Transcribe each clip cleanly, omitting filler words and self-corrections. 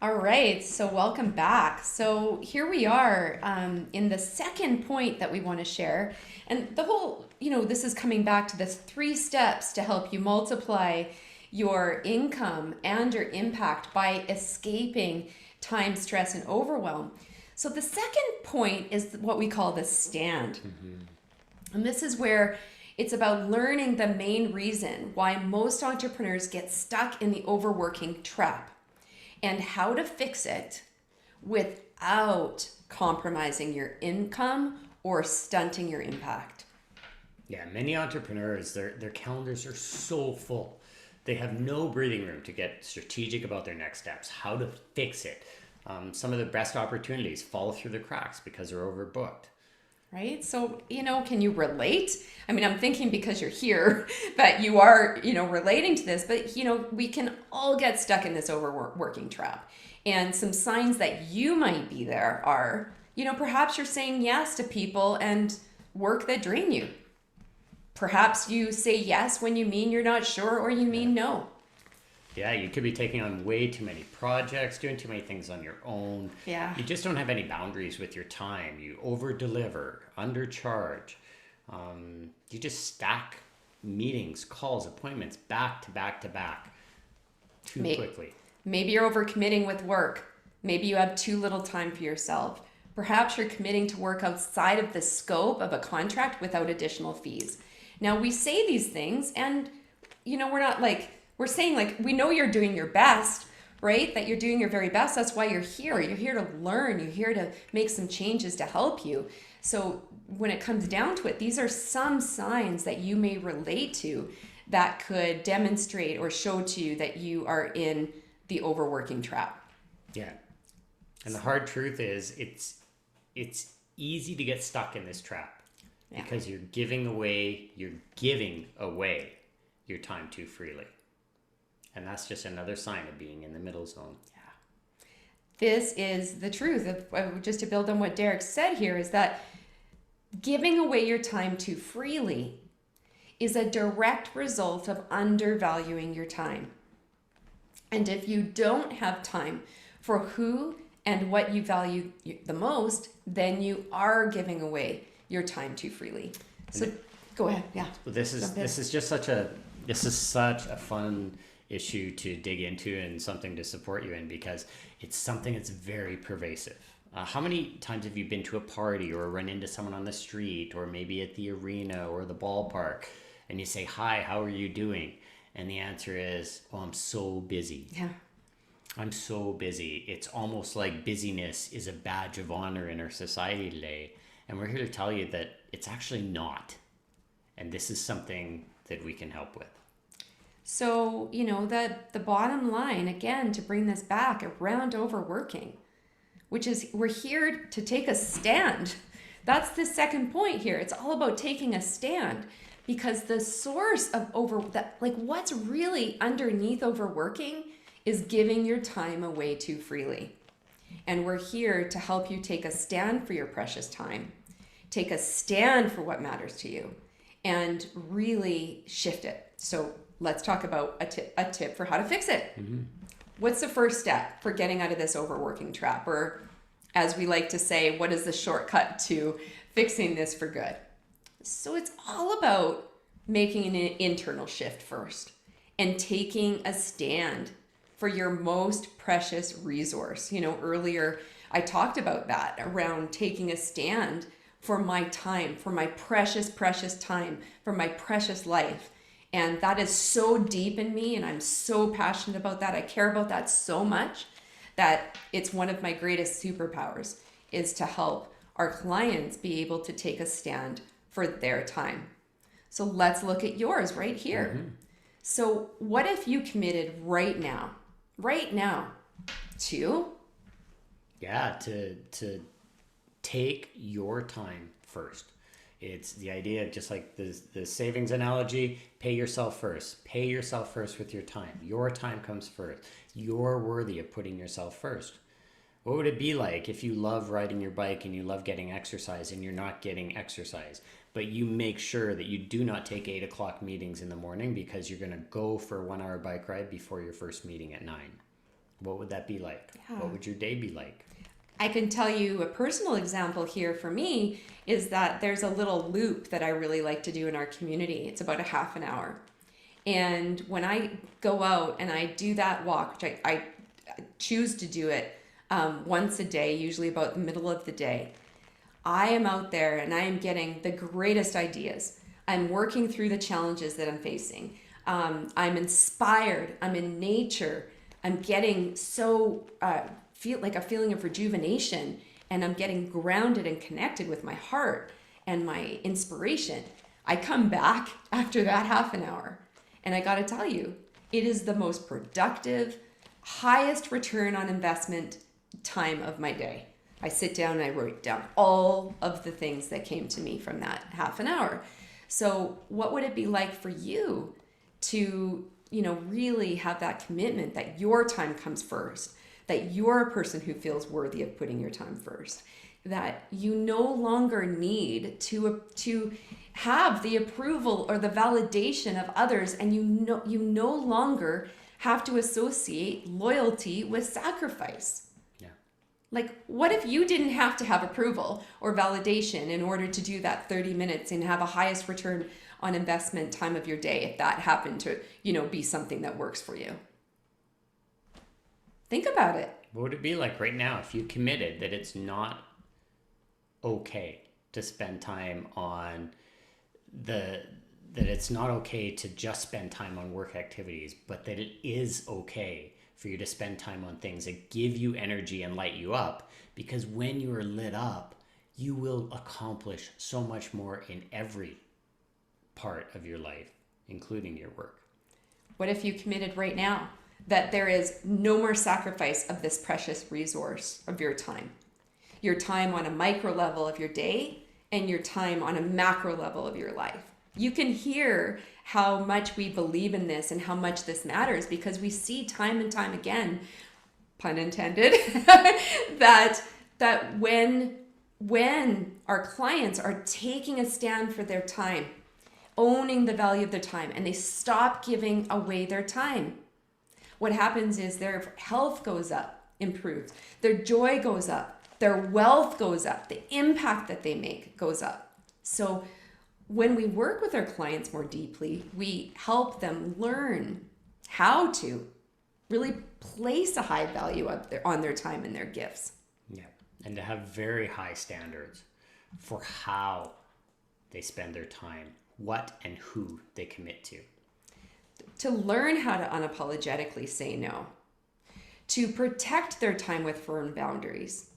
All right, so welcome back. So here we are in the second point that we want to share. And the whole, this is coming back to this 3 steps to help you multiply your income and your impact by escaping time, stress, and overwhelm. So the second point is what we call the stand. And this is where it's about learning the main reason why most entrepreneurs get stuck in the overworking trap and how to fix it without compromising your income or stunting your impact. Yeah, many entrepreneurs, their calendars are so full. They have no breathing room to get strategic about their next steps, how to fix it. Some of the best opportunities fall through the cracks because they're overbooked. Right? So, can you relate? I mean, I'm thinking because you're here that you are, relating to this, but, we can all get stuck in this overworking trap. And some signs that you might be there are, perhaps you're saying yes to people and work that drain you. Perhaps you say yes when you mean you're not sure or you mean no. Yeah, you could be taking on way too many projects, doing too many things on your own. Yeah. You just don't have any boundaries with your time. You over deliver, undercharge. You just stack meetings, calls, appointments back to back to back too quickly. Maybe you're overcommitting with work. Maybe you have too little time for yourself. Perhaps you're committing to work outside of the scope of a contract without additional fees. Now, we say these things and, we're not like, we're saying like, we know you're doing your best, right? That you're doing your very best. That's why you're here. You're here to learn. You're here to make some changes to help you. So when it comes down to it, these are some signs that you may relate to that could demonstrate or show to you that you are in the overworking trap. Yeah. And the hard truth is it's easy to get stuck in this trap because you're giving away your time too freely. And that's just another sign of being in the middle zone. Yeah. This is the truth. Just to build on what Derek said here is that giving away your time too freely is a direct result of undervaluing your time. And if you don't have time for who and what you value the most, then you are giving away your time too freely. So go ahead. Yeah. This is such a fun issue to dig into and something to support you in because it's something that's very pervasive. How many times have you been to a party or run into someone on the street or maybe at the arena or the ballpark and you say, "Hi, how are you doing?" And the answer is, "Oh, I'm so busy." Yeah. I'm so busy. It's almost like busyness is a badge of honor in our society today. And we're here to tell you that it's actually not. And this is something that we can help with. So, the bottom line, again, to bring this back around overworking, which is we're here to take a stand. That's the second point here. It's all about taking a stand because the source of what's really underneath overworking is giving your time away too freely. And we're here to help you take a stand for your precious time, take a stand for what matters to you, and really shift it. So let's talk about a tip for how to fix it. Mm-hmm. What's the first step for getting out of this overworking trap? Or as we like to say, what is the shortcut to fixing this for good? So it's all about making an internal shift first and taking a stand for your most precious resource. Earlier I talked about that around taking a stand for my time, for my precious, precious time, for my precious life. And that is so deep in me and I'm so passionate about that. I care about that so much that it's one of my greatest superpowers is to help our clients be able to take a stand for their time. So let's look at yours right here. Mm-hmm. So what if you committed right now to? Yeah, to take your time first. It's the idea, just like the savings analogy, pay yourself first. Pay yourself first with your time. Your time comes first. You're worthy of putting yourself first. What would it be like if you love riding your bike and you love getting exercise and you're not getting exercise, but you make sure that you do not take 8 o'clock meetings in the morning because you're going to go for a 1 hour bike ride before your first meeting at 9? What would that be like? Yeah. What would your day be like? I can tell you a personal example here for me is that there's a little loop that I really like to do in our community. It's about a half an hour. And when I go out and I do that walk, which I choose to do it once a day, usually about the middle of the day, I am out there and I am getting the greatest ideas. I'm working through the challenges that I'm facing. I'm inspired. I'm in nature. I'm getting so feel like a feeling of rejuvenation, and I'm getting grounded and connected with my heart and my inspiration. I come back after that half an hour, and I got to tell you, it is the most productive, highest return on investment time of my day. I sit down and I write down all of the things that came to me from that half an hour. So what would it be like for you to, really have that commitment that your time comes first, that you're a person who feels worthy of putting your time first, that you no longer need to have the approval or the validation of others, and you no longer have to associate loyalty with sacrifice. Yeah. Like, what if you didn't have to have approval or validation in order to do that 30 minutes and have a highest return on investment time of your day, if that happened to, be something that works for you? Think about it. What would it be like right now if you committed that it's not okay to spend time on that it's not okay to just spend time on work activities, but that it is okay for you to spend time on things that give you energy and light you up? Because when you are lit up, you will accomplish so much more in every part of your life, including your work. What if you committed right now that there is no more sacrifice of this precious resource of your time? Your time on a micro level of your day and your time on a macro level of your life. You can hear how much we believe in this and how much this matters, because we see time and time again, pun intended, that when our clients are taking a stand for their time, owning the value of their time, and they stop giving away their time, what happens is their health goes up, improves, their joy goes up, their wealth goes up, the impact that they make goes up. So when we work with our clients more deeply, we help them learn how to really place a high value on their time and their gifts. Yeah, and to have very high standards for how they spend their time, what and who they commit to. To learn how to unapologetically say no, to protect their time with firm boundaries,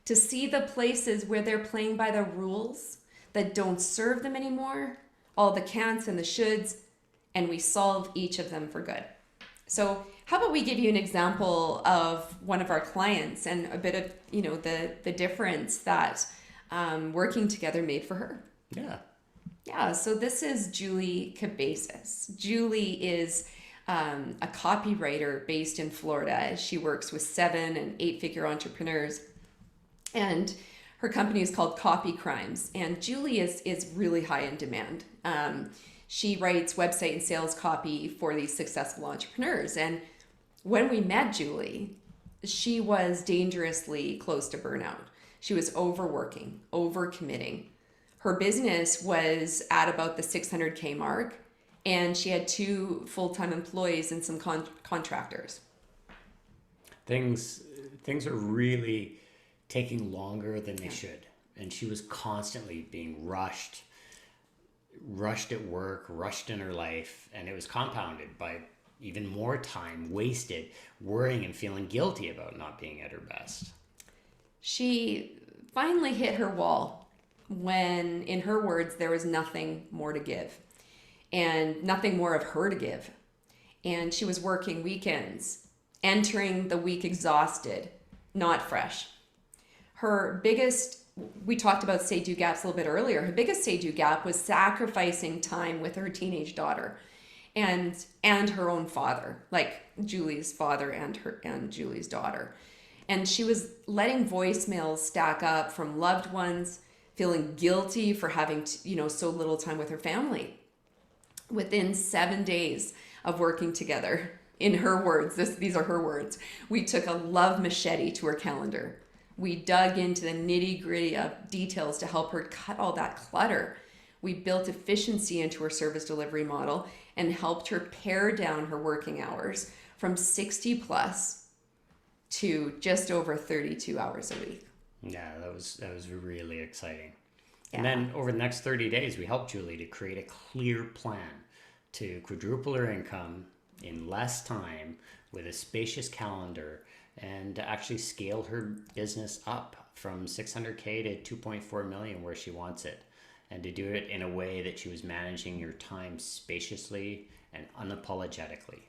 to see the places where they're playing by the rules that don't serve them anymore, all the can'ts and the shoulds, and we solve each of them for good. So how about we give you an example of one of our clients and a bit of, the difference that working together made for her. Yeah, so this is Julie Cabezas. Julie is a copywriter based in Florida. She works with 7- and 8-figure entrepreneurs, and her company is called Copy Crimes. And Julie is really high in demand. She writes website and sales copy for these successful entrepreneurs. And when we met Julie, she was dangerously close to burnout. She was overworking, overcommitting. Her business was at about the 600K mark, and she had 2 full-time employees and some contractors. Things are really taking longer than they should. And she was constantly being rushed at work, rushed in her life, and it was compounded by even more time wasted worrying and feeling guilty about not being at her best. She finally hit her wall when, in her words, there was nothing more to give and nothing more of her to give. And she was working weekends, entering the week exhausted, not fresh. Her biggest, we talked about say-do gaps a little bit earlier, her biggest say-do gap was sacrificing time with her teenage daughter and her own father, like Julie's father and Julie's daughter. And she was letting voicemails stack up from loved ones, feeling guilty for having so little time with her family. Within 7 days of working together, In her words, these are her words. We took a love machete to her calendar. We dug into the nitty-gritty of details to help her cut all that clutter. We built efficiency into her service delivery model and helped her pare down her working hours from 60 plus to just over 32 hours a week. Yeah, that was really exciting. Yeah. And then over the next 30 days, we helped Julie to create a clear plan to quadruple her income in less time with a spacious calendar and to actually scale her business up from 600K to 2.4 million where she wants it, and to do it in a way that she was managing your time spaciously and unapologetically.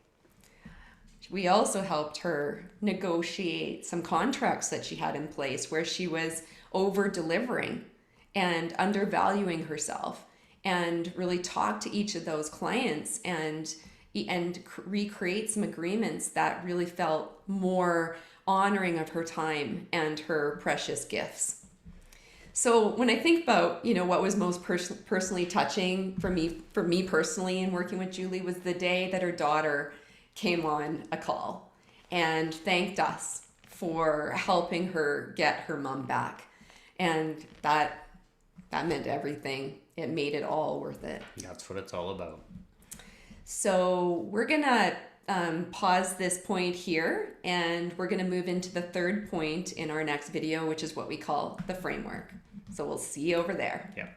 We also helped her negotiate some contracts that she had in place where she was over delivering and undervaluing herself, and really talk to each of those clients and recreate some agreements that really felt more honoring of her time and her precious gifts. So when I think about, what was most personally touching for me personally in working with Julie was the day that her daughter came on a call and thanked us for helping her get her mom back. And that meant everything. It made it all worth it. That's what it's all about. So we're gonna pause this point here, and we're gonna move into the third point in our next video, which is what we call the framework. So we'll see you over there. Yeah.